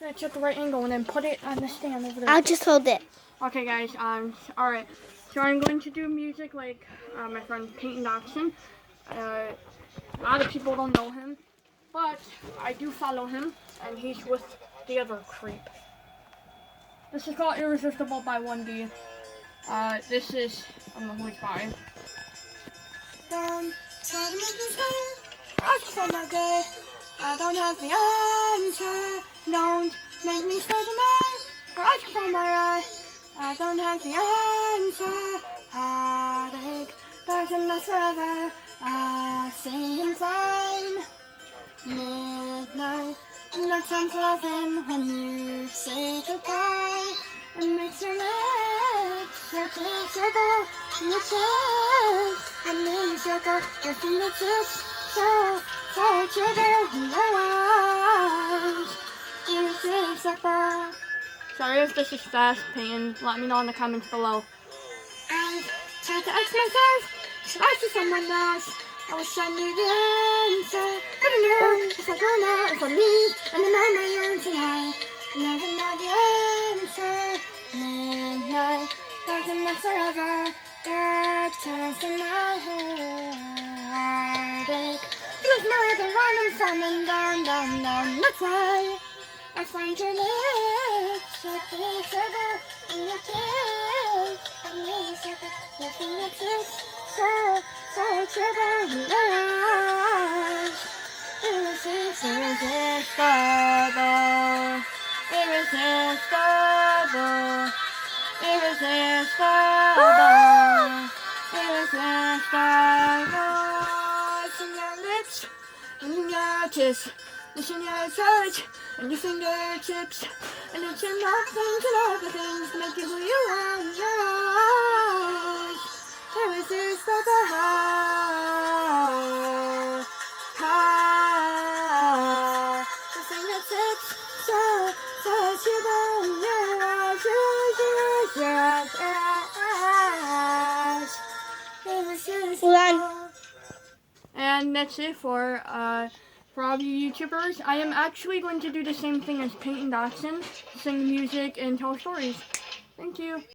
It's at the right angle and then put it on the stand over there. I'll just hold it. Okay, guys. Alright. So I'm going to do music like my friend Peyton Doxson. A lot of people don't know him, but I do follow him, and he's with the other creep. This is called Irresistible by 1D. This is, I don't know who it's by. I don't have the answer. Don't make me stay tonight. I can find my eye. I don't have the answer. Heartache doesn't last forever. I see him fine. Midnight, and that sounds loving when you say goodbye. It makes your legs circle in your chest, and then you circle your fingertips. So trigger your eyes. Irresistible. Sorry if this is fast, Peyton. Let me know in the comments below. I've tried to ask myself, should I see someone else? I was trying to the answer, but I know if I go now, if I leave, and I'm on my own tonight. Never know the answer. Midnight doesn't last forever. That turns in my heartache. Feels more like a random falling down. That's why I find your lips, your circle, and your kiss, and your circle, your fingertips, so trigger your eyes. Irresistible, irresistible, irresistible, irresistible. It's in your lips, and in your kiss. It's in your touch and your fingertips, and it's enough things and all the things to make you who you are. Irresistible, your fingertips, so touchable in your eyes, irresistible. And that's it for all you YouTubers. I am actually going to do the same thing as Peyton Doxson, sing music and tell stories. Thank you.